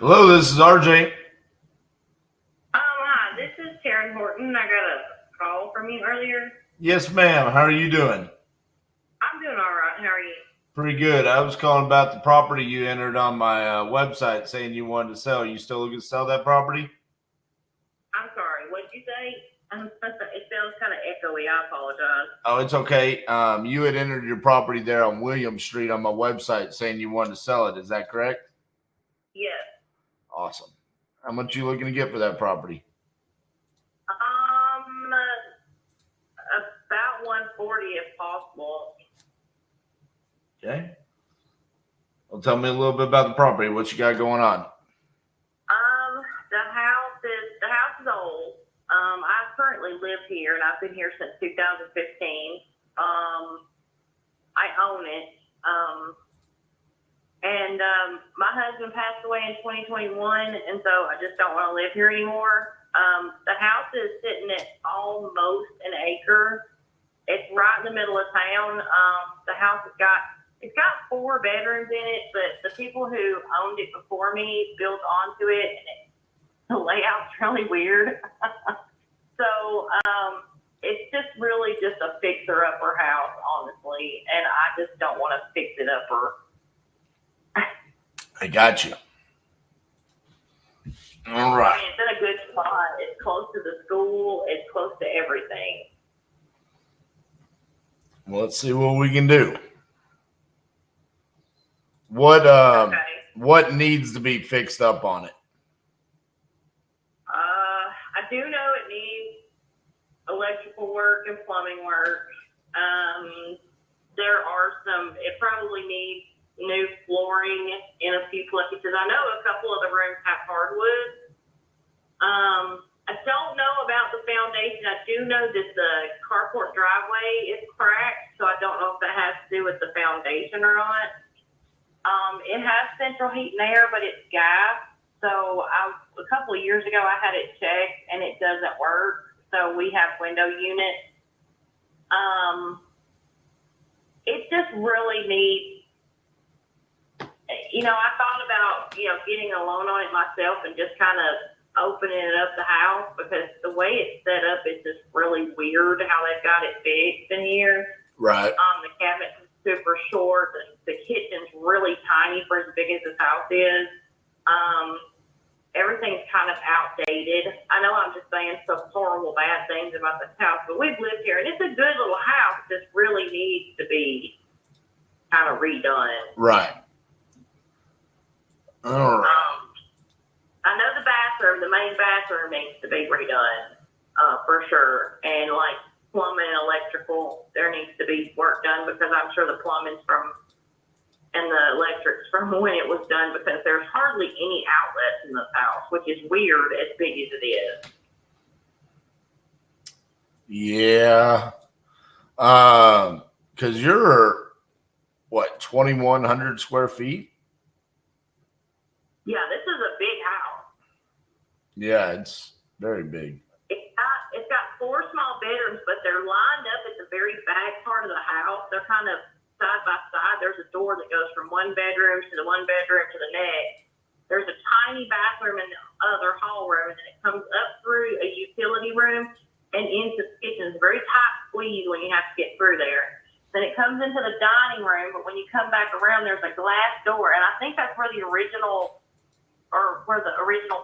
Hello, this is RJ. Hi, this is Taryn Horton. I got a call from you earlier. Yes, ma'am. How are you doing? I'm doing all right. How are you? Pretty good. I was calling about the property you entered on my website saying you wanted to sell. You still looking to sell that property? I'm sorry. What did you say? It sounds kind of echoey. I apologize. Oh, it's okay. You had entered your property there on William Street on my website saying you wanted to sell it. Is that correct? Yes. Awesome. How much you looking to get for that property? About 140 if possible. Okay. Well, tell me a little bit about the property. What you got going on? The house is old. I currently live here, and I've been here since 2015. I own it. And my husband passed away in 2021, and so I just don't want to live here anymore. The house is sitting at almost an acre. It's right in the middle of town. The house has got 4 bedrooms in it, but the people who owned it before me built onto it, and the layout's really weird. So it's just really just a fixer-upper house, honestly, and I just don't want to fix it upper. I got you. All right. I mean, it's in a good spot. It's close to the school. It's close to everything. Well, let's see what we can do. What Okay. what needs to be fixed up on it? I do know it needs electrical work and plumbing work. It probably needs new flooring in a few places. I know a couple of the rooms have hardwood. I don't know about the foundation. I do know that the carport driveway is cracked, so I don't know if that has to do with the foundation or not. It has central heat and air, but it's gas. So a couple of years ago, I had it checked, and it doesn't work. So we have window units. It just really needs, I thought about, getting a loan on it myself and just kind of opening up the house, because the way it's set up is just really weird how they've got it fixed in here. Right. The cabinets are super short. The kitchen's really tiny for as big as this house is. Everything's kind of outdated. I know I'm just saying some horrible bad things about this house, but we've lived here, and it's a good little house. It just really needs to be kind of redone. Right. All right. I know the main bathroom needs to be redone, for sure. And like plumbing and electrical, there needs to be work done, because I'm sure the plumbing's and the electric's from when it was done, because there's hardly any outlets in this house, which is weird as big as it is. Yeah. Because you're, 2,100 square feet? Yeah, this is a big house. Yeah, it's very big. It's got 4 small bedrooms, but they're lined up at the very back part of the house. They're kind of side by side. There's a door that goes from one bedroom to the next. There's a tiny bathroom in the other hall room, and then it comes up through a utility room and into the kitchen. It's a very tight squeeze when you have to get through there. Then it comes into the dining room, but when you come back around, there's a glass door, and I think that's where the original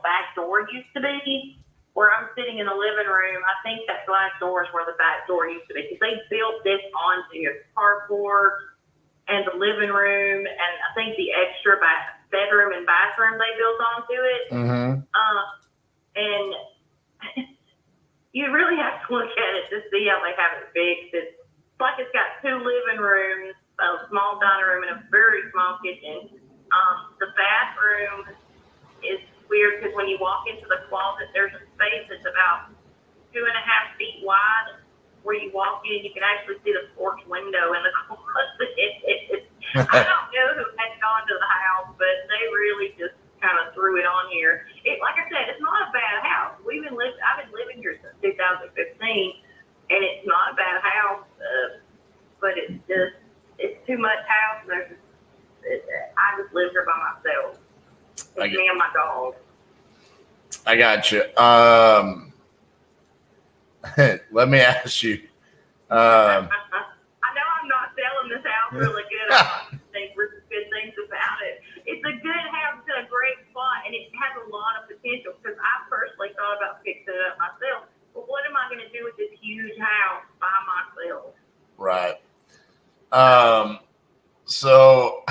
back door used to be. Where I'm sitting in the living room, I think that glass door is where the back door used to be, because they built this onto a carport and the living room, and I think the extra bedroom and bathroom they built onto it. Mm-hmm. And you really have to look at it to see how they have it fixed. It's like it's got 2 living rooms, a small dining room, and a very small kitchen. The bathroom is weird, because when you walk into the closet, there's a space that's about 2.5 feet wide. Where you walk in, you can actually see the porch window in the closet. I don't know who had gone to the house, but they really just kind of threw it on here. Like I said, it's not a bad house. I've been living here since 2015, and it's not a bad house, but it's too much house. And I just live here by myself. It's me and my dog. I got you. Let me ask you. I know I'm not selling this house really good. I think really good things about it. It's a good house. It's in a great spot, and it has a lot of potential because I personally thought about fixing it up myself. But what am I going to do with this huge house by myself? Right. So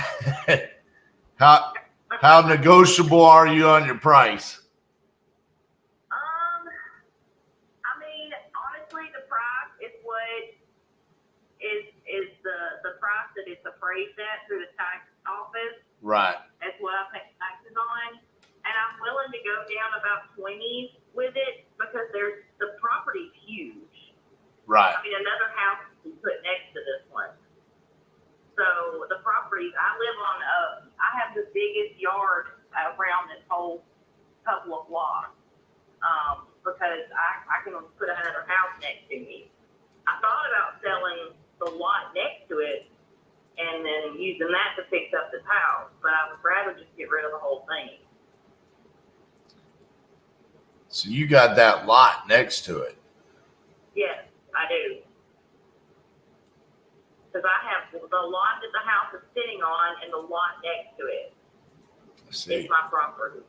how negotiable are you on your price? I mean, honestly, the price is what is the price that it's appraised at through the tax office. Right. That's what I pay taxes on. And I'm willing to go down about 20 with it because the property's huge. Right. I mean, another house is put next to this one. So the properties, I live on, I have the biggest yard around this whole couple of blocks because I can put another house next to me. I thought about selling the lot next to it and then using that to fix up this house, but I would rather just get rid of the whole thing. So you got that lot next to it? Yes, I do. Because I have the lot that the house is sitting on and the lot next to it. I see. It's my property.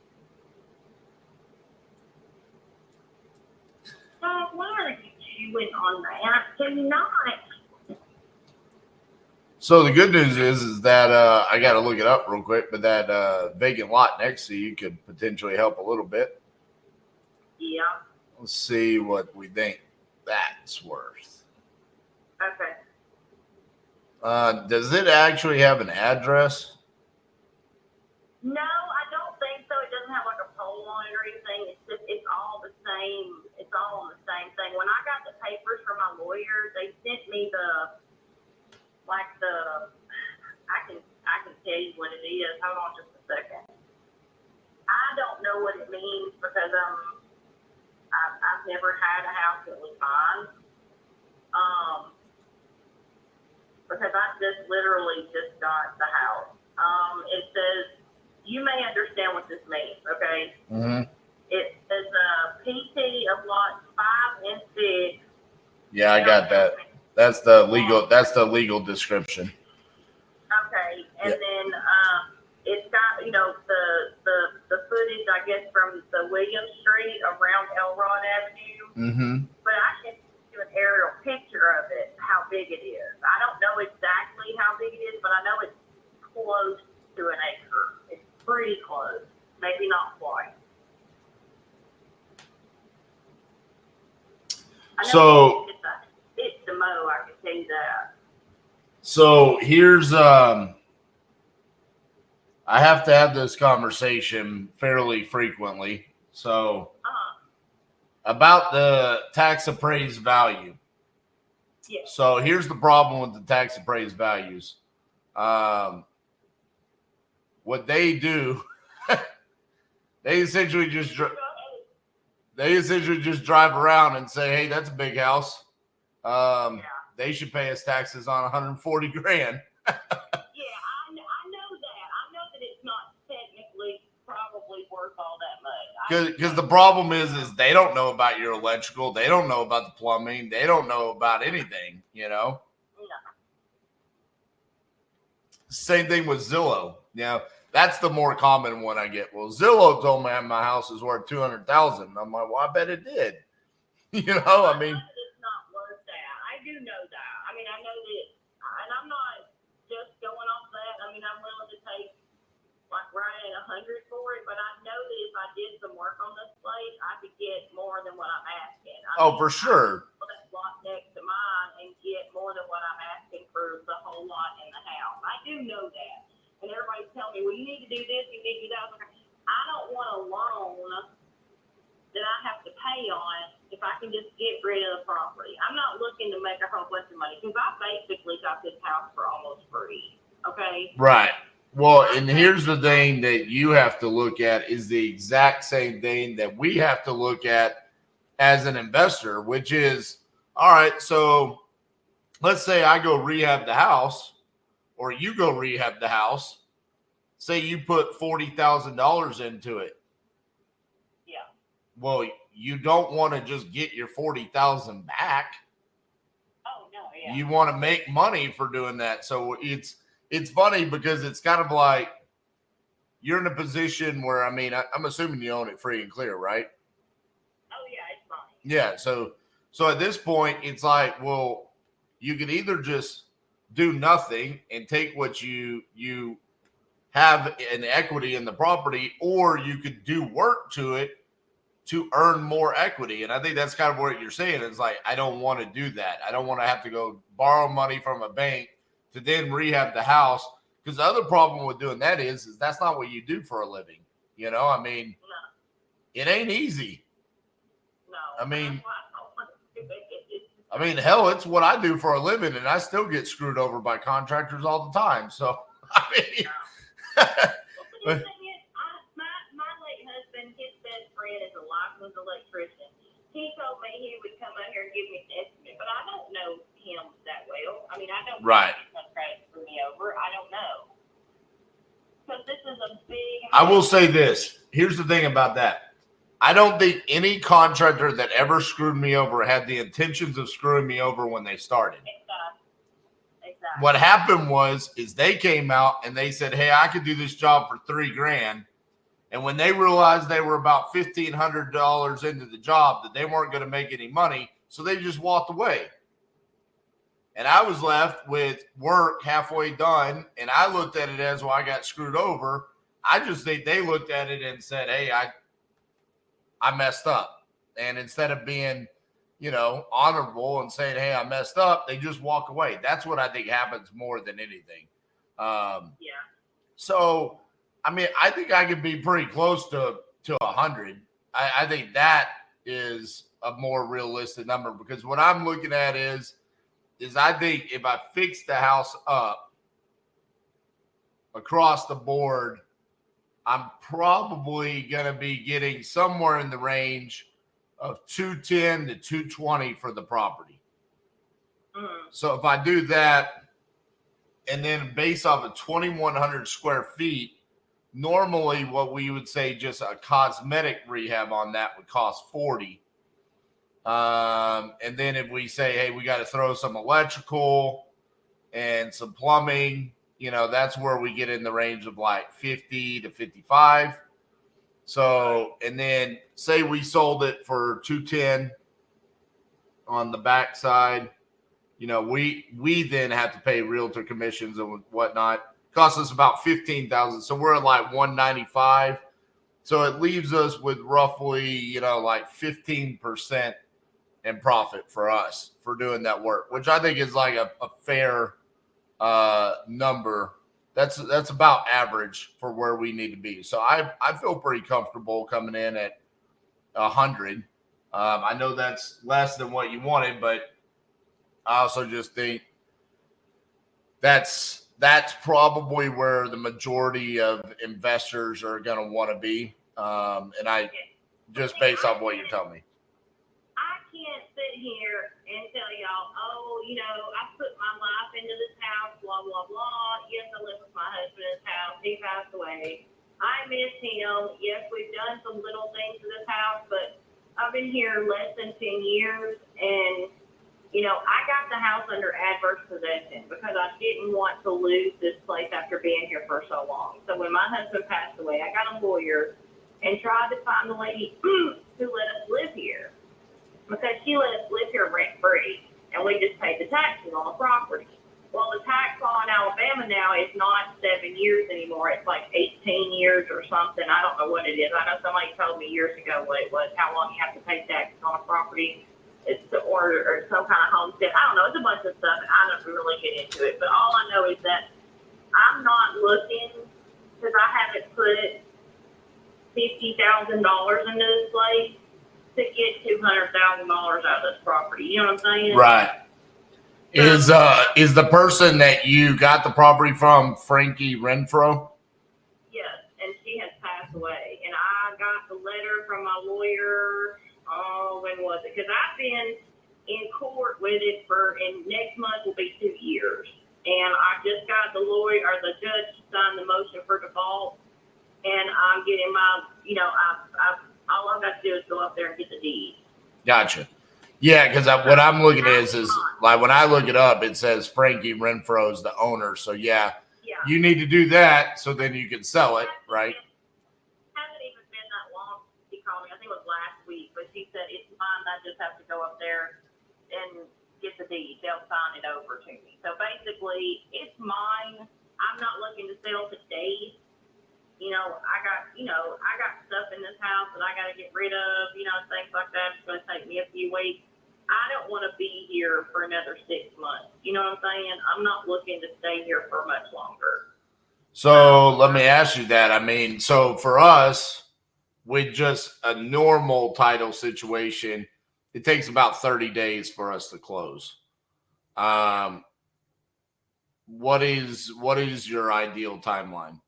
Why are you chewing on that? Cannot. So the good news is that I got to look it up real quick, but that vacant lot next to you could potentially help a little bit. Yeah. Let's see what we think that's worth. Okay. Does it actually have an address? No, I don't think so. It doesn't have like a pole on it or anything. It's all the same. It's all on the same thing. When I got the papers from my lawyer, they sent me I can tell you what it is. Hold on just a second. I don't know what it means because I've never had a house that was mine. Because I just literally just got the house. It says, you may understand what this means, okay? Mm-hmm. It says PT of lots 5 and 6. Yeah, I got that. That's the legal description. Okay, and then it's got the footage I guess from the William Street around Elrod Avenue. Mm-hmm. But I can do an aerial picture of it, how big it is. I don't know exactly how big it is, but I know it's close to an acre. It's pretty close, maybe not quite. So it's the mow, I can tell you that. So here's I have to have this conversation fairly frequently. So about the tax appraised value. Yeah. So here's the problem with the tax appraised values. What they do, they essentially just drive around and say, "Hey, that's a big house. They should pay us taxes on 140 grand." Yeah, I know that. I know that it's not technically probably worth all that much. Because the problem is they don't know about your electrical. They don't know about the plumbing. They don't know about anything, you know? No. Same thing with Zillow. You know, that's the more common one I get. Well, Zillow told me my house is worth $200,000. I'm like, well, I bet it did. You know, I mean. It's not worth that. I do know that. I mean, I know that, and I'm not just going off that. I mean, I'm willing to take like right at 100 for it, but I know that if I did some work on this place, I could get more than what I'm asking. For sure. That lot next to mine and get more than what I'm asking for the whole lot in the house. I do know that. And everybody's telling me, well, you need to do this, you need to do that. I don't want a loan that I have to pay on if I can just get rid of the property. I'm not looking to make a whole bunch of money because I basically got this house for almost free. Okay? Right. Well, and here's the thing that you have to look at is the exact same thing that we have to look at as an investor, which is, all right, so let's say I go rehab the house or you go rehab the house. say you put $40,000 into it. Yeah. Well, you don't want to just get your 40,000 back. Oh no, yeah. You want to make money for doing that. So it's funny because it's kind of like you're in a position where, I mean, I'm assuming you own it free and clear, right? Oh yeah, it's mine. Yeah. So at this point, it's like, well, you could either just do nothing and take what you have an equity in the property, or you could do work to it to earn more equity. And I think that's kind of what you're saying. It's like, I don't want to do that. I don't want to have to go borrow money from a bank to then rehab the house. Because the other problem with doing that is that's not what you do for a living. You know, I mean, No. it ain't easy. No. I mean, hell, it's what I do for a living, and I still get screwed over by contractors all the time. So, I mean, Well, the thing is, my late husband, his best friend is a licensed electrician. He told me he would come out here and give me an estimate, but I don't know him that well. I mean, I don't know if he's going to try to screw me over. I don't know. Because this is a big... I will say this. Here's the thing about that. I don't think any contractor that ever screwed me over had the intentions of screwing me over when they started. Exactly. What happened is they came out and they said, hey, I could do this job for $3,000. And when they realized they were about $1,500 into the job, that they weren't going to make any money, so they just walked away. And I was left with work halfway done, and I looked at it as, well, I got screwed over. I just think they looked at it and said, hey, I messed up. And instead of being, honorable and saying, hey, I messed up, they just walk away. That's what I think happens more than anything. Yeah. So, I mean, I think I could be pretty close to 100. I think that is a more realistic number, because what I'm looking at is I think if I fix the house up across the board, I'm probably going to be getting somewhere in the range of 210 to 220 for the property. So if I do that, and then based off of 2,100 square feet, normally what we would say just a cosmetic rehab on that would cost 40. And then if we say, hey, we got to throw some electrical and some plumbing, that's where we get in the range of like 50 to 55. So, and then say we sold it for 210 on the backside, we then have to pay realtor commissions and whatnot. Costs us about $15,000. So we're at like 195. So it leaves us with roughly, like 15% in profit for us for doing that work, which I think is like a fair number. That's about average for where we need to be. So I feel pretty comfortable coming in at 100. I know that's less than what you wanted, but I also just think that's probably where the majority of investors are going to want to be. And I just based off what you're telling me. I can't sit here and tell y'all, I put my life into this house, blah, blah, blah. Yes, I live with my husband in this house. He passed away. I miss him. Yes, we've done some little things to this house, but I've been here less than 10 years, and, I got the house under adverse possession because I didn't want to lose this place after being here for so long. So when my husband passed away, I got a lawyer and tried to find the lady who let us live here, because she let us live here rent-free, and we just paid the taxes on the property. Well, the tax law in Alabama now is not 7 years anymore. It's like 18 years or something. I don't know what it is. I know somebody told me years ago what it was, how long you have to pay taxes on a property. It's to order or some kind of homestead. I don't know. It's a bunch of stuff, and I don't really get into it. But all I know is that I'm not looking, because I haven't put $50,000 into this place to get $200,000 out of this property. You know what I'm saying? Right. Is the person that you got the property from Frankie Renfro? Yes, and she has passed away. And I got the letter from my lawyer. Oh, when was it? Because I've been in court with it and next month will be 2 years. and I just got the lawyer or the judge to sign the motion for default, and I'm getting my, all I've got to do is go up there and get the deed. Gotcha. Yeah, because what I'm looking at is like when I look it up, it says Frankie Renfro is the owner. So yeah, you need to do that so then you can sell it, right? It hasn't even been that long. She called me. I think it was last week, but she said it's mine. I just have to go up there and get the deed. They'll sign it over to me. So basically, it's mine. I'm not looking to sell today. I got stuff in this house that I got to get rid of, things like that. It's going to take me a few weeks. I don't want to be here for another 6 months. You know what I'm saying? I'm not looking to stay here for much longer. So let me ask you that. I mean, so for us, with just a normal title situation, it takes about 30 days for us to close. What is your ideal timeline?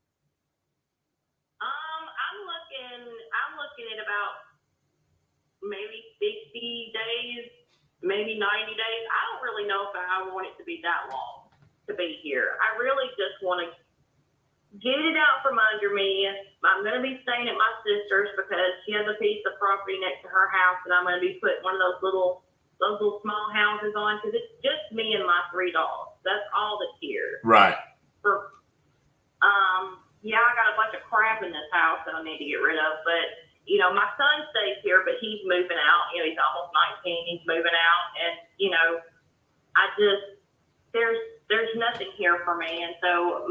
I'm looking at about maybe 60 days, maybe 90 days. I don't really know if I want it to be that long to be here. I really just want to get it out from under me. I'm going to be staying at my sister's because she has a piece of property next to her house, and I'm going to be putting one of those little small houses on because it's just me and my 3 dogs. That's all that's here. Right. I got a bunch of crap in this house that I need to get rid of, but my son stays here, but he's moving out. He's almost 19. He's moving out, and there's nothing here for me, and so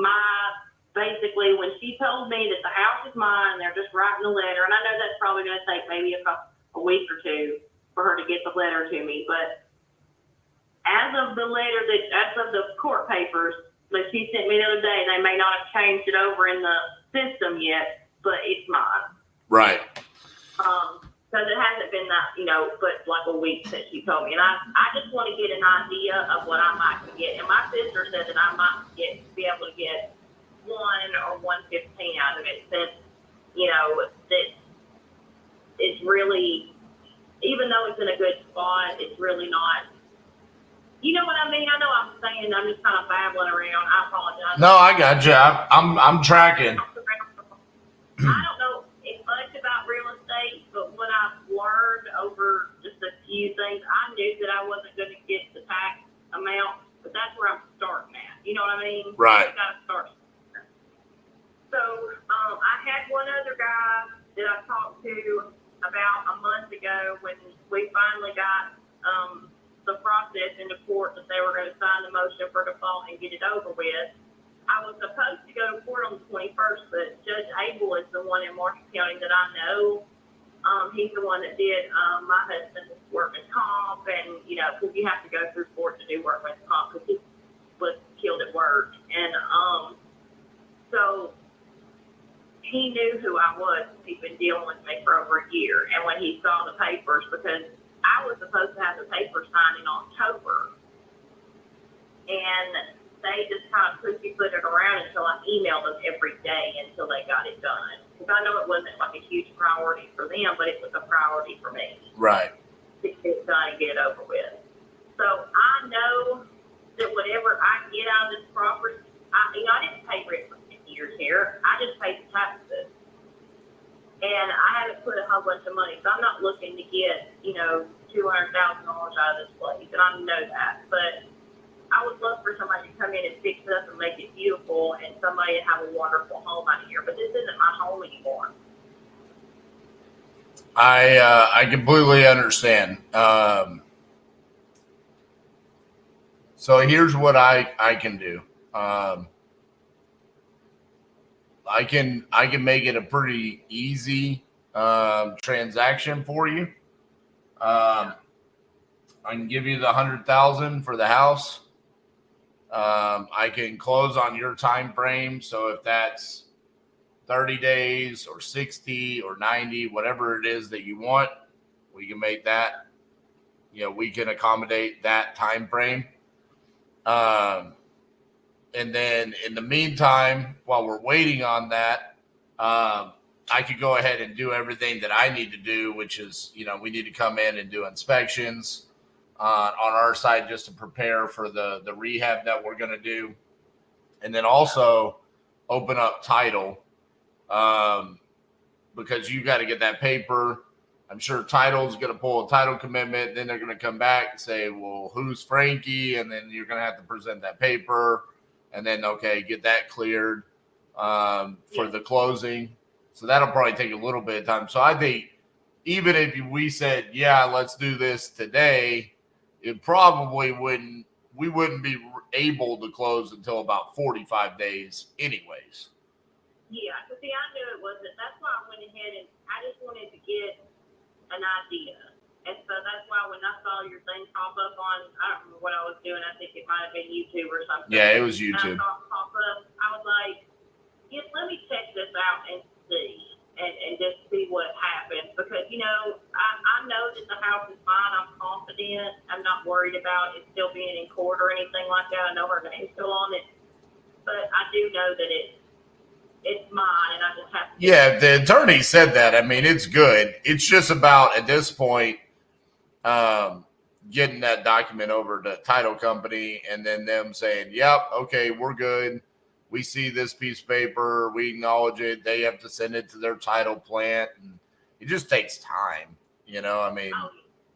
basically, when she told me that the house is mine, they're just writing a letter, and I know that's probably going to take maybe a week or two for her to get the letter to me, but as of the court papers that she sent me the other day, they may not have changed it over in the system yet, but it's mine. Right. Because it hasn't been that, but like a week since she told me, and I just want to get an idea of what I might get, and my sister said that I might be able to get 1 or 115 out of it, since that it's really, even though it's in a good spot, it's really not. You know what I mean? I know I'm saying I'm just kind of babbling around. I apologize. No, I got you. I'm tracking. I don't know much about real estate, but what I've learned over just a few things, I knew that I wasn't going to get the tax amount, but that's where I'm starting at. You know what I mean? Right. I got to start. So I had one other guy that I talked to about a month ago when we finally got the process into court that they were going to sign the motion for default and get it over with. I was supposed to go to court on the 21st, but Judge Abel is the one in Marshall County that I know. He's the one that did my husband's workman's comp, and because you have to go through court to do workman's comp because he was killed at work, and so he knew who I was. He'd been dealing with me for over a year, and when he saw the papers, because I was supposed to have the papers signed in October, and they just kind of pussyfooted around until I emailed them every day until they got it done. Because I know it wasn't like a huge priority for them, but it was a priority for me. Right. To get it done and get it over with. So I know that whatever I get out of this property, I didn't pay rent for 10 years here. I just paid the taxes. And I haven't put a whole bunch of money, so I'm not looking to get, $200,000 out of this place, and I know that. But I would love for somebody to come in and fix it up and make it beautiful, and somebody to have a wonderful home out here. But this isn't my home anymore. I completely understand. So here's what I can do. I can make it a pretty easy transaction for you. I can give you the $100,000 for the house. I can close on your time frame. So if that's 30 days or 60 or 90, whatever it is that you want, we can make that. We can accommodate that time frame. And then in the meantime, while we're waiting on that, I could go ahead and do everything that I need to do, which is, we need to come in and do inspections. on our side just to prepare for the rehab that we're going to do. And then also open up title because you got to get that paper. I'm sure title's going to pull a title commitment. Then they're going to come back and say, well, who's Frankie? And then you're going to have to present that paper and then, okay, get that cleared for the closing. So that'll probably take a little bit of time. So I think even if we said, yeah, let's do this today, it probably we wouldn't be able to close until about 45 days anyways. Yeah, because see, I knew it wasn't. That's why I went ahead and I just wanted to get an idea. And so that's why when I saw your thing pop up on, I don't remember what I was doing. I think it might have been YouTube or something. Yeah, it was YouTube. And I saw it pop up. I was like, yeah, let me check this out and see. And just see what happens. Because, you know, I know that the house is fine. I'm confident. I'm not worried about it still being in court or anything like that. I know her name's still on it. But I do know that it's mine, and I just have to. Yeah, the attorney said that. I mean, it's good. It's just about, at this point, getting that document over to the title company and then them saying, yep, okay, we're good. We see this piece of paper. We acknowledge it. They have to send it to their title plant. And it just takes time. You know, I mean,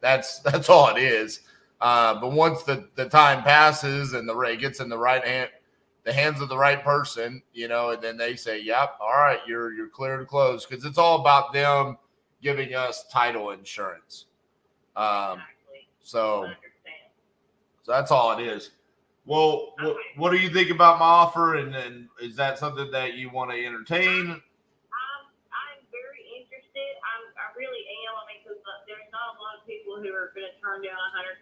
that's all it is. But once the time passes and it gets in the hands of the right person, you know, and then they say, yep, all right, you're clear to close. Because it's all about them giving us title insurance. Exactly. So that's all it is. Well, what do you think about my offer? And then is that something that you want to entertain? I'm very interested. I really am. I mean, because there's not a lot of people who are going to turn down $100,000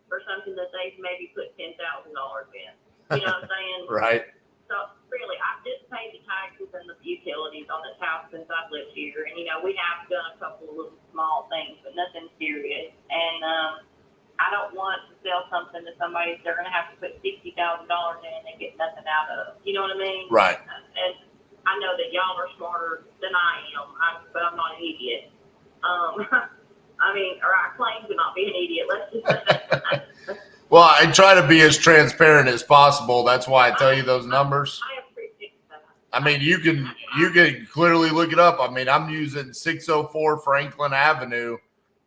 for something that they've maybe put $10,000 in. You know what I'm saying? Right. So really, I've just paid the taxes and the utilities on this house since I've lived here. And, you know, we have done a couple of little small things, but nothing serious. And I don't want to sell something to somebody they're going to have to put $60,000 in and get nothing out of. You know what I mean? Right. And I know that y'all are smarter than I am, but I'm not an idiot. I mean, or I claim to not be an idiot. Let's just say Well, I try to be as transparent as possible. That's why I tell you those numbers. I appreciate that. I mean, you can clearly look it up. I mean, I'm using 604 Franklin Avenue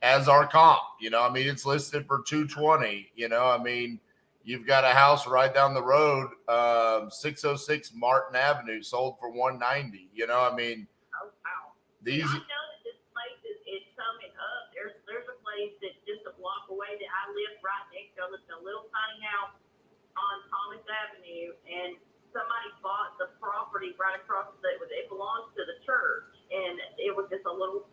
as our comp. You know, I mean, it's listed for $220. You know, I mean, you've got a house right down the road, 606 Martin Avenue, sold for $190. You know, I mean, Oh, wow. these. I know that this place is coming up. There's a place that's just a block away that I live right next to. I live in a little tiny house on Thomas Avenue, and somebody bought the property right across it belongs to the church, and it was just a little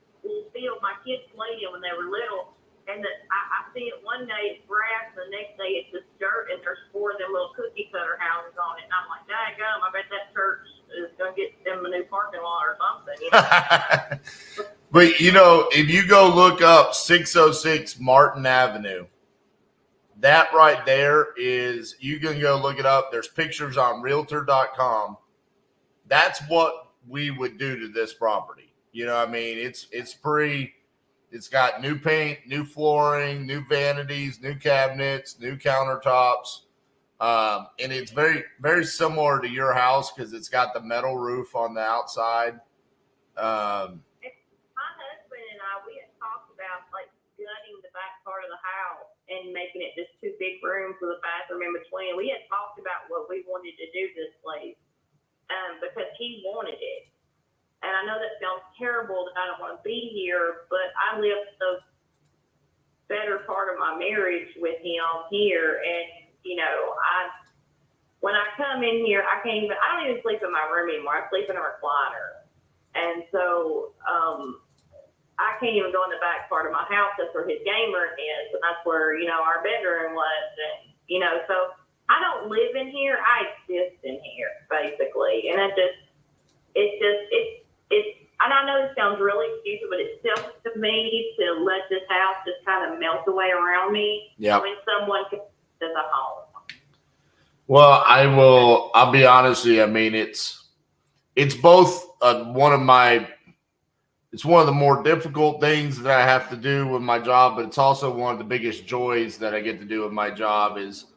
field my kids played in when they were little. And I see it one day it's grass, and the next day it's just dirt, and there's 4 of them little cookie cutter houses on it. And I'm like, daggum, I bet that church is going to get them a new parking lot or something. You know? But, you know, if you go look up 606 Martin Avenue, that right there is, you can go look it up. There's pictures on realtor.com. That's what we would do to this property. You know what I mean? It's got new paint, new flooring, new vanities, new cabinets, new countertops. And it's very, very similar to your house because it's got the metal roof on the outside. My husband and I, we had talked about like gutting the back part of the house and making it just 2 big rooms with a bathroom in between. We had talked about what we wanted to do to this place because he wanted it. And I know that sounds terrible that I don't want to be here, but I lived the better part of my marriage with him here. And, you know, when I come in here, I don't even sleep in my room anymore. I sleep in a recliner. And so I can't even go in the back part of my house. That's where his game room is. And that's where, you know, our bedroom was. And, you know, so I don't live in here. I exist in here, basically. And and I know this sounds really stupid, but it's selfish of me to let this house just kind of melt away around me when someone can as a home. Well, I'll be honest with you. I mean, it's both one of my it's one of the more difficult things that I have to do with my job, but it's also one of the biggest joys that I get to do with my job is,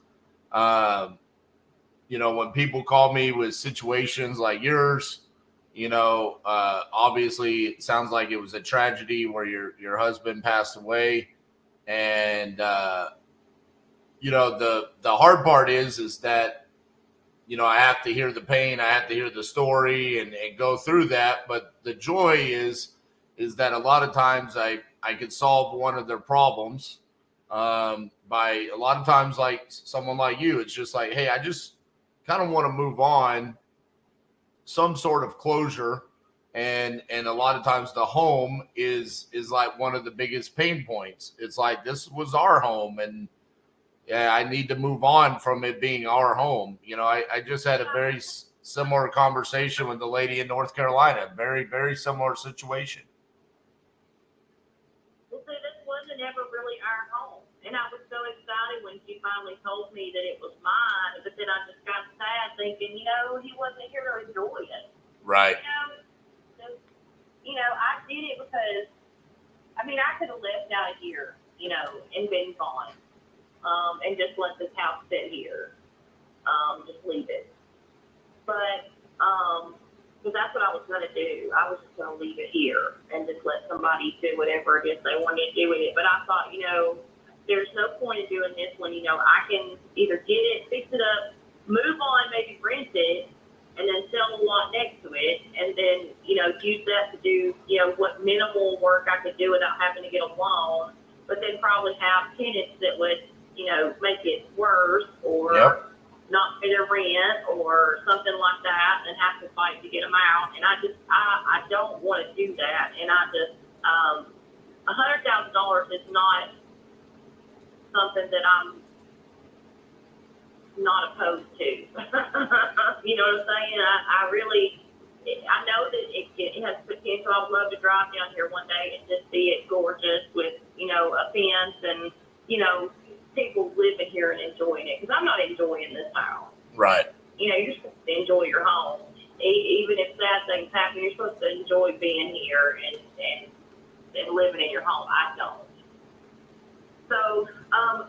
when people call me with situations like yours, obviously it sounds like it was a tragedy where your husband passed away. And, the hard part is that, I have to hear the pain, I have to hear the story and go through that. But the joy is that a lot of times I could solve one of their problems by a lot of times like someone like you. It's just like, hey, I just kind of want to move on, some sort of closure. And a lot of times the home is like one of the biggest pain points. It's like this was our home, and yeah, I need to move on from it being our home. I just had a very similar conversation with the lady in North Carolina. Very, very similar situation. Well, see, this wasn't ever really our home. And I was so excited when she finally told me that it was mine. But then I just got sad thinking, he wasn't here to enjoy it. Right. I did it because, I could have left out of here, and been gone. And just let this house sit here. Just leave it. But, because that's what I was going to do. I was just going to leave it here and just let somebody do whatever it is they wanted to do with it. But I thought, there's no point in doing this when, I can either get it, fix it up, move on, maybe rent it, and then sell the lot next to it, and then, use that to do, what minimal work I could do without having to get a loan, but then probably have tenants that would, make it worse or not pay their rent or something like that and have to fight to get them out. And I don't want to do that. And I just, $100,000 is not something that I'm not opposed to. You know what I'm saying? I know that it has potential. I'd love to drive down here one day and just see it gorgeous with, a fence and, people living here and enjoying it. Because I'm not enjoying this house. Right. You're supposed to enjoy your home. Even if sad things happen, you're supposed to enjoy being here and living in your home. I don't. So, I'm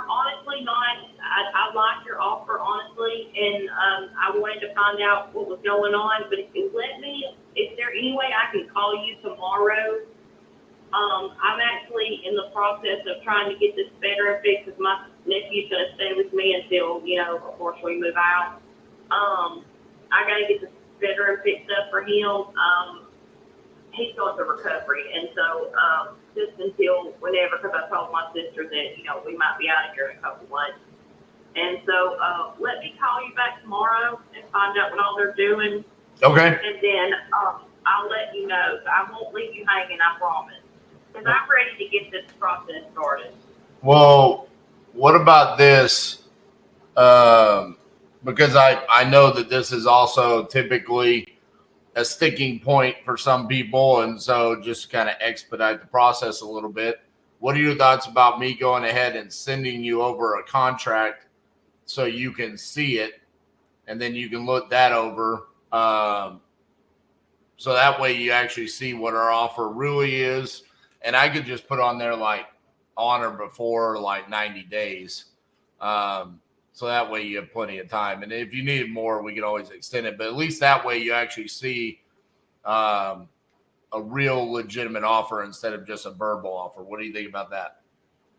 honestly not, I like your offer, honestly, and I wanted to find out what was going on, but if you is there any way I can call you tomorrow? I'm actually in the process of trying to get this bedroom fixed because my nephew's going to stay with me until, of course, we move out. I got to get this bedroom fixed up for him. He's going through recovery, and so just until whenever, because I told my sister that, we might be out of here in a couple months. And so let me call you back tomorrow and find out what all they're doing. Okay. And then I'll let you know. So I won't leave you hanging, I promise. Because I'm ready to get this process started. Well, what about this? Because I know that this is also typically a sticking point for some people, and so just kind of expedite the process a little bit. What are your thoughts about me going ahead and sending you over a contract so you can see it, and then you can look that over, so that way you actually see what our offer really is, and I could just put on there like on or before like 90 days. So that way you have plenty of time. And if you needed more, we could always extend it. But at least that way you actually see a real legitimate offer instead of just a verbal offer. What do you think about that?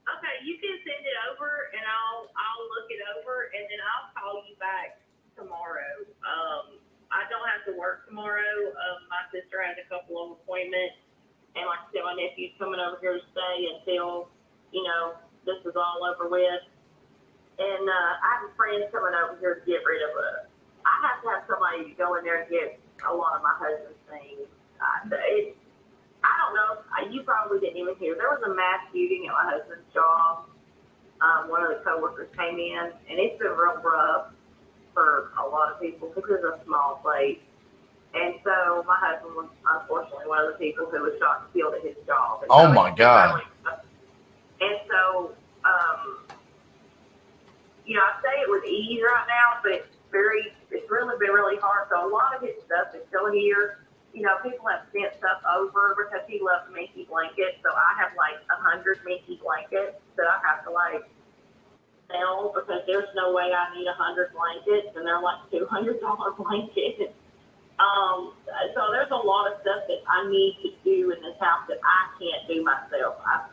Okay, you can send it over, and I'll look it over, and then I'll call you back tomorrow. I don't have to work tomorrow. My sister has a couple of appointments, and like I said, my nephew's coming over here to stay until, this is all over with. And I have a friend coming over here to get rid of us. I have to have somebody to go in there and get a lot of my husband's things. I don't know. You probably didn't even hear. There was a mass shooting at my husband's job. One of the coworkers came in, and it's been real rough for a lot of people because it's a small place. And so my husband was unfortunately one of the people who was shot and killed at his job. And oh my God. And so, I say it with ease right now, but it's really been really hard. So a lot of his stuff is still here. people have sent stuff over because he loves Minky blankets. So I have like 100 Minky blankets that I have to like sell because there's no way I need 100 blankets, and they're like $200 blankets. So there's a lot of stuff that I need to do in this house that I can't do myself. I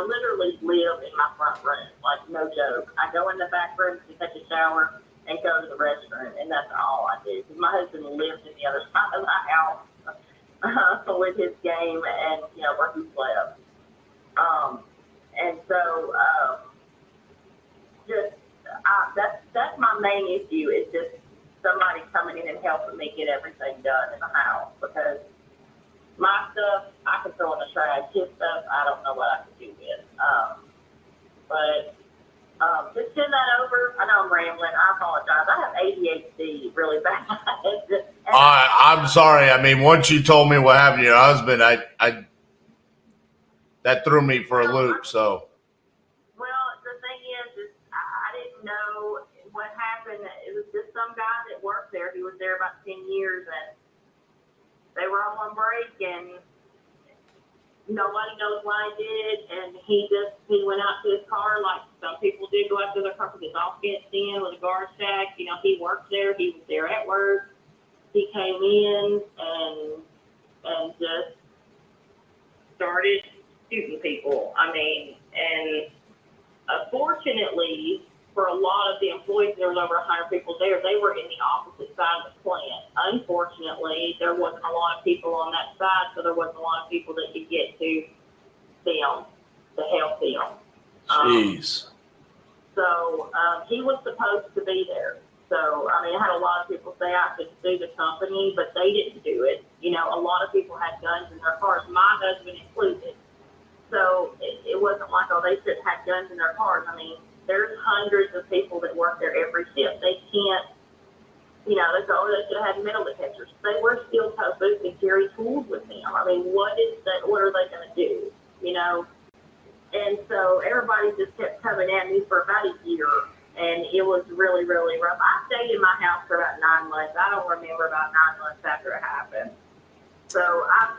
literally live in my front room, like no joke. I go in the back room to take a shower and go to the restroom, and that's all I do. Because my husband lives in the other side of the house with his game and where he slept. And so that's my main issue is just somebody coming in and helping me get everything done in the house, because my stuff I can throw in the trash. His stuff I don't know what I can do with. But just send that over. I know I'm rambling. I apologize. I have ADHD really bad. I'm sorry. I mean, once you told me what happened to your husband, I that threw me for a loop. So. Well, the thing is I didn't know what happened. It was just some guy that worked there. He was there about 10 years, and they were all on break, and nobody knows why he did. And he went out to his car like some people do, go out to their car with his all fenced in with a guard shack. He worked there. He was there at work. He came in and just started shooting people. I mean, and unfortunately, for a lot of the employees, there was over 100 people there. They were in the opposite side of the plant. Unfortunately, there wasn't a lot of people on that side, so there wasn't a lot of people that could get to them to help them. Jeez. So he was supposed to be there. So, I mean, I had a lot of people say I could sue the company, but they didn't do it. A lot of people had guns in their cars, my husband included. So it wasn't like, they should have had guns in their cars. I mean, there's hundreds of people that work there every shift. They can't, they should have had metal detectors. They were steel toe boots and carry tools with them. I mean, what are they going to do? And so everybody just kept coming at me for about a year, and it was really, really rough. I stayed in my house for about 9 months. I don't remember about 9 months after it happened. So I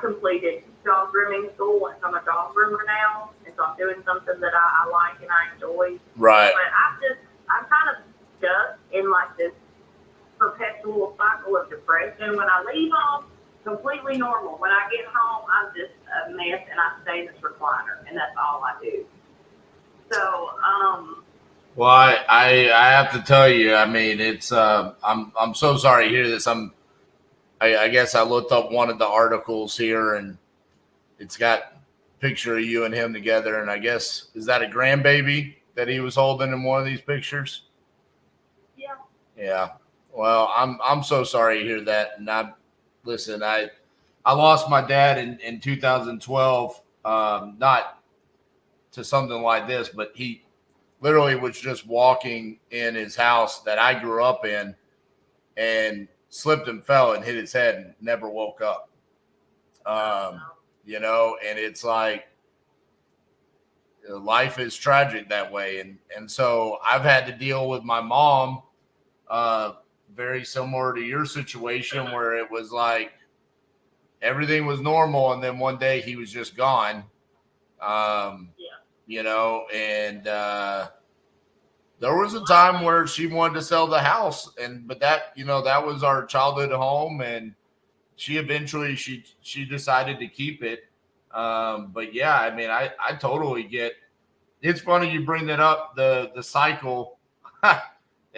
completed dog grooming school, and so I'm a dog groomer now, and so I'm doing something that I like and I enjoy. Right. But I'm kind of stuck in like this perpetual cycle of depression. When I leave home, completely normal. When I get home, I'm just a mess, and I stay in this recliner, and that's all I do. So, well, I have to tell you, I mean, it's I'm so sorry to hear this. I guess I looked up one of the articles here, and it's got a picture of you and him together, and I guess, is that a grandbaby that he was holding in one of these pictures? Yeah. Yeah. Well, I'm so sorry to hear that. And I lost my dad in 2012, not to something like this, but he literally was just walking in his house that I grew up in and slipped and fell and hit his head and never woke up. And it's like life is tragic that way. And so I've had to deal with my mom, very similar to your situation, where it was like everything was normal, and then one day he was just gone. And there was a time where she wanted to sell the house, but that was our childhood home, and she eventually she decided to keep it. But yeah, I mean, I totally get. It's funny you bring that up, the cycle.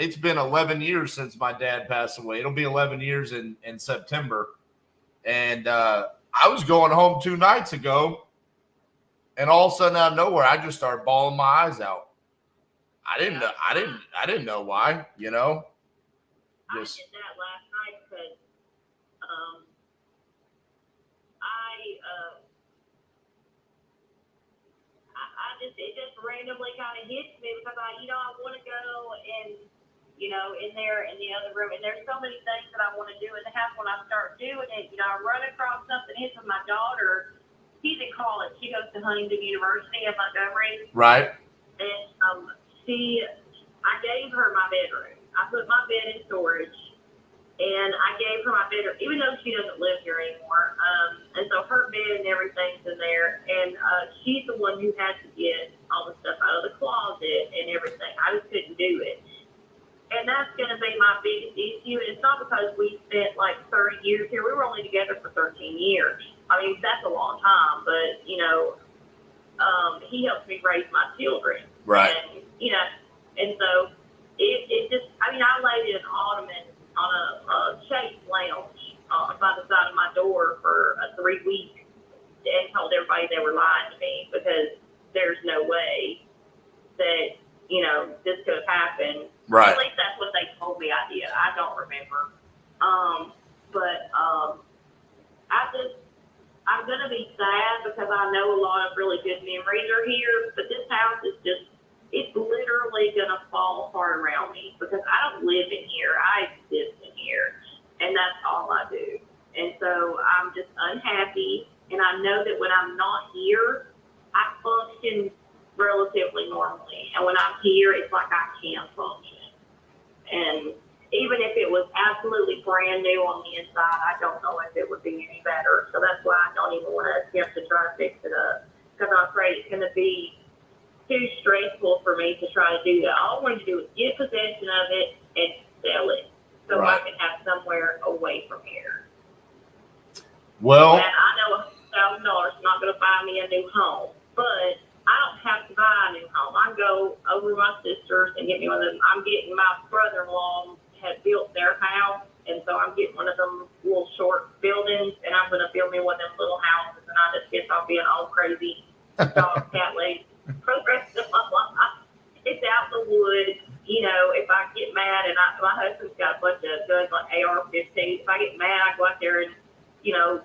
It's been 11 years since my dad passed away. It'll be 11 years in September. And I was going home 2 nights ago, and all of a sudden out of nowhere, I just started bawling my eyes out. I didn't know why, I did that last night because it just randomly kind of hits me because I want to go and, in there in the other room. And there's so many things that I want to do in the house. When I start doing it, I run across something. It's with my daughter. She's in college. She goes to Huntington University in Montgomery. Right. And I gave her my bedroom. I put my bed in storage. And I gave her my bed, even though she doesn't live here anymore. And so her bed and everything's in there. And she's the one who had to get all the stuff out of the closet and everything. I just couldn't do it. And that's going to be my biggest issue. And it's not because we spent like 30 years here. We were only together for 13 years. I mean, that's a long time. But, you know, he helped me raise my children. Right. And, you know, and so it just, I mean, I laid in an ottoman on a chase lounge by the side of my door for 3 weeks and told everybody they were lying to me because there's no way that, you know, this could have happened. Right. At least that's what they told me I did. I don't remember. I'm going to be sad because I know a lot of really good memories are here, but this house is just, it's literally going to fall apart around me because I don't live in here. I exist in here, and that's all I do. And so I'm just unhappy, and I know that when I'm not here, I function relatively normally. And when I'm here, it's like I can't function. And even if it was absolutely brand new on the inside, I don't know if it would be any better. So that's why I don't even want to attempt to try to fix it up because I'm afraid it's going to be too stressful for me to try to do that. All I want to do is get possession of it and sell it so I can have somewhere away from here. Well, and I know $1,000 is not going to buy me a new home, but I don't have to buy a new home. I can go over to my sister's and get me one of them. I'm getting my brother-in-law had built their house, and so I'm getting one of them little short buildings, and I'm going to build me one of them little houses, and I just guess I'll be an old crazy dog cat lady for the rest of my life. It's out in the woods. You know, if I get mad, and my husband's got a bunch of guns like AR-15s. If I get mad, I go out there and, you know,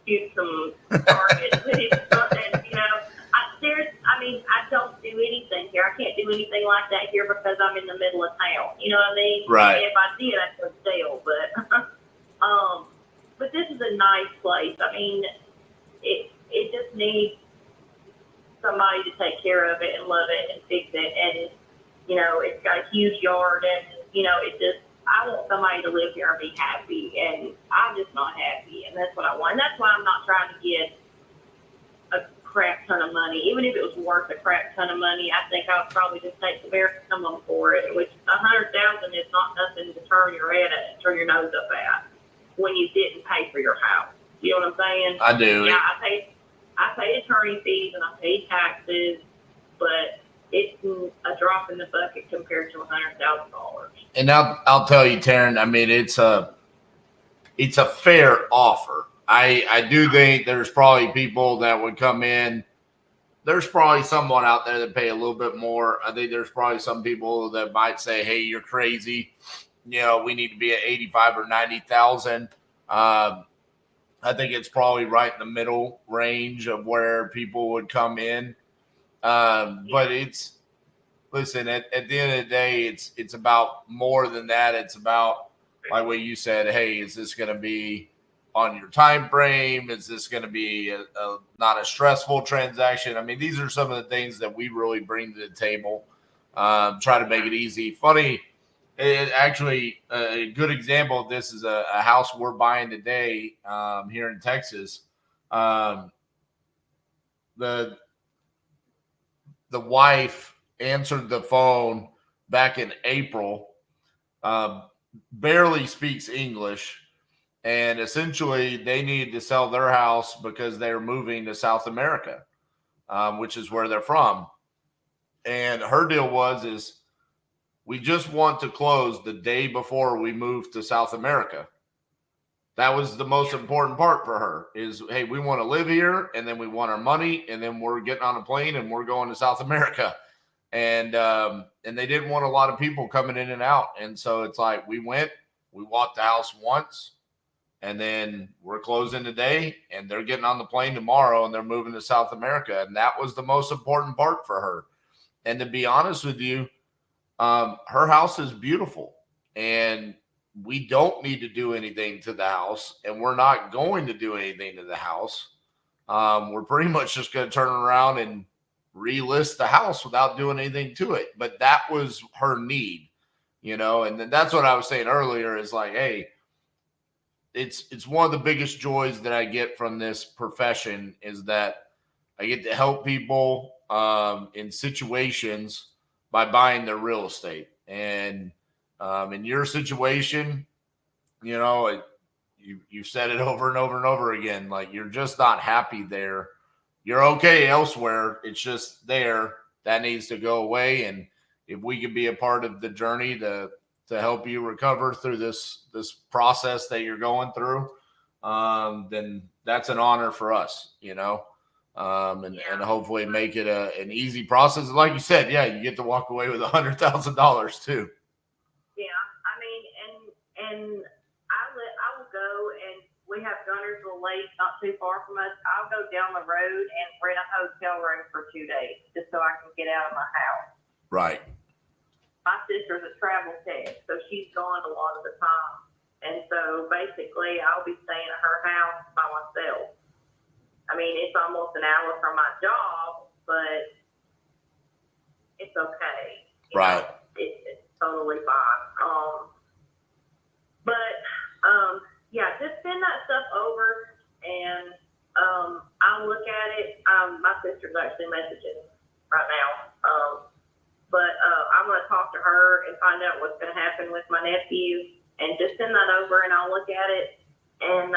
shoot some targets with his and, you know, I don't do anything here. I can't do anything like that here because I'm in the middle of town. You know what I mean? Right. And if I did, I could sell. But this is a nice place. I mean, it just needs somebody to take care of it and love it and fix it. And, you know, it's got a huge yard and, you know, I want somebody to live here and be happy. And I'm just not happy. And that's what I want. And that's why I'm not trying to get a crap ton of money. Even if it was worth a crap ton of money, I think I would probably just take the bare minimum for it, which $100,000 is not nothing to turn your head at, turn your nose up at when you didn't pay for your house. You know what I'm saying? I do. Yeah, I paid attorney fees and I paid taxes, but it's a drop in the bucket compared to $100,000. And I'll tell you, Taryn, I mean, it's a fair offer. I do think there's probably people that would come in. There's probably someone out there that pay a little bit more. I think there's probably some people that might say, "Hey, you're crazy. You know, we need to be at 85 or 90,000." I think it's probably right in the middle range of where people would come in. But listen, at the end of the day, it's about more than that. It's about, like what you said, hey, is this going to be on your time frame? Is this going to be not a stressful transaction? I mean, these are some of the things that we really bring to the table. Try to make it easy. Funny, actually, a good example of this is a house we're buying today here in Texas. The wife answered the phone back in April, barely speaks English. And essentially, they needed to sell their house because they're moving to South America, which is where they're from. And her deal is we just want to close the day before we move to South America. That was the most important part for her is, hey, we want to live here, and then we want our money, and then we're getting on a plane and we're going to South America. And they didn't want a lot of people coming in and out. And so it's like we walked the house once. And then we're closing today, and they're getting on the plane tomorrow, and they're moving to South America. And that was the most important part for her. And to be honest with you, her house is beautiful, and we don't need to do anything to the house, and we're not going to do anything to the house. We're pretty much just going to turn around and relist the house without doing anything to it. But that was her need. you know. And then that's what I was saying earlier is like, hey, it's one of the biggest joys that I get from this profession is that I get to help people in situations by buying their real estate. And in your situation, you know, you've said it over and over and over again. Like, you're just not happy there. You're okay elsewhere. It's just there. That needs to go away. And if we could be a part of the journey to help you recover through this process that you're going through, then that's an honor for us, you know. And hopefully make it an easy process. Like you said, yeah, you get to walk away with $100,000 too. Yeah, I mean, and I will go, and we have Gunnersville Lake not too far from us. I'll go down the road and rent a hotel room for 2 days just so I can get out of my house. Right. My sister's a travel tech, so she's gone a lot of the time, and so basically I'll be staying at her house by myself. I mean, it's almost an hour from my job, but it's okay. Right. It's totally fine. Yeah, just send that stuff over, and I'll look at it. My sister's actually messaging right now. But I'm going to talk to her and find out what's going to happen with my nephew, and just send that over, and I'll look at it, and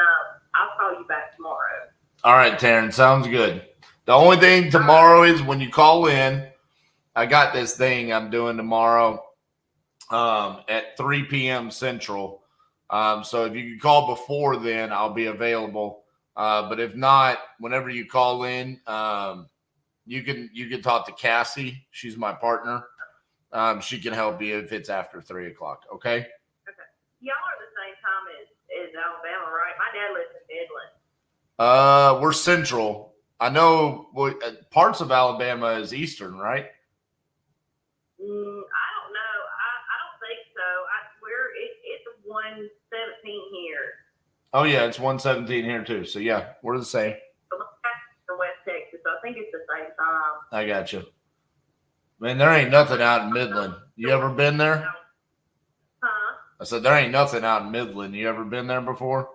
I'll call you back tomorrow. All right, Taryn, sounds good. The only thing tomorrow is when you call in, I got this thing I'm doing tomorrow at 3 p.m. Central. So if you can call before then, I'll be available. But if not, whenever you call in, you can talk to Cassie. She's my partner. She can help you if it's after 3 o'clock. Okay. Okay. Y'all are the same time as Alabama, right? My dad lives in Midland. We're central. I know parts of Alabama is eastern, right? I don't know. I don't think so. It's 117 here. Oh yeah, it's 117 here too. So yeah, we're the same. From West Texas, so I think it's the same time. I got you. Man, there ain't nothing out in Midland. You ever been there? Huh? I said there ain't nothing out in Midland. You ever been there before?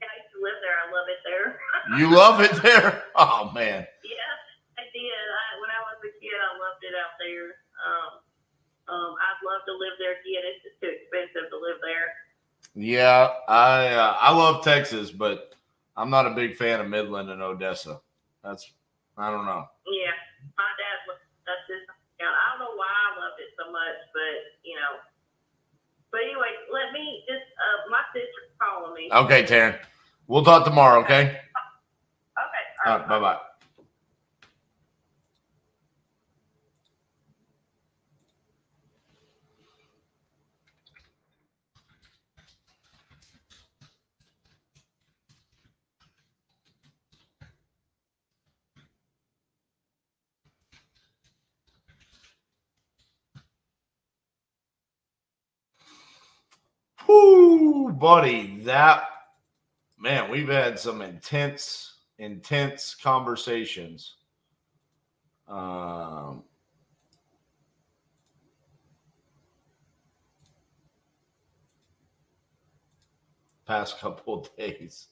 Yeah, I used to live there. I love it there. You love it there? Oh man. Yeah, I did. When I was a kid, I loved it out there. I'd love to live there again. It's just too expensive to live there. Yeah, I love Texas, but I'm not a big fan of Midland and Odessa. I don't know. Yeah, my dad. That's just. I don't know why I loved it so much, but you know. But anyway, let me just. My sister's calling me. Okay, Taryn. We'll talk tomorrow. Okay. Okay. All right. Bye bye. Whoo, buddy, we've had some intense conversations. Past couple of days,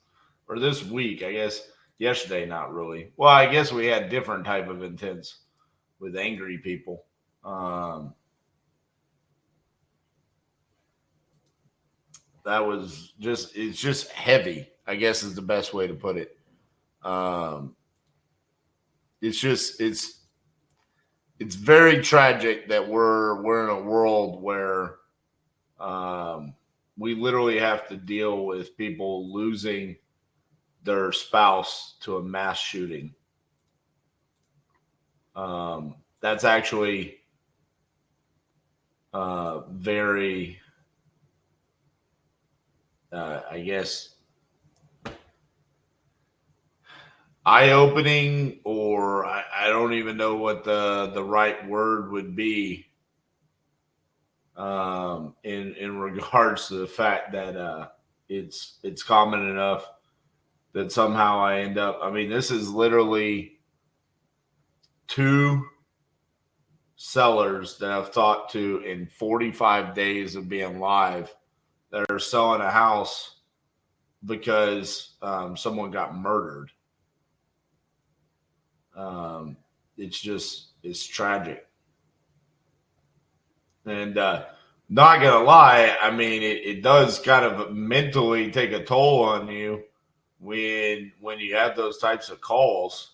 or this week, I guess. Yesterday, not really. Well, I guess we had different type of intense with angry people. That was it's just heavy, I guess is the best way to put it. It's very tragic that we're in a world where we literally have to deal with people losing their spouse to a mass shooting. That's actually very I guess eye-opening, or I don't even know what the right word would be in regards to the fact that it's common enough that somehow I end up. I mean, this is literally 2 sellers that I've talked to in 45 days of being live that are selling a house because someone got murdered. It's tragic. And not gonna lie, I mean, it does kind of mentally take a toll on you when you have those types of calls.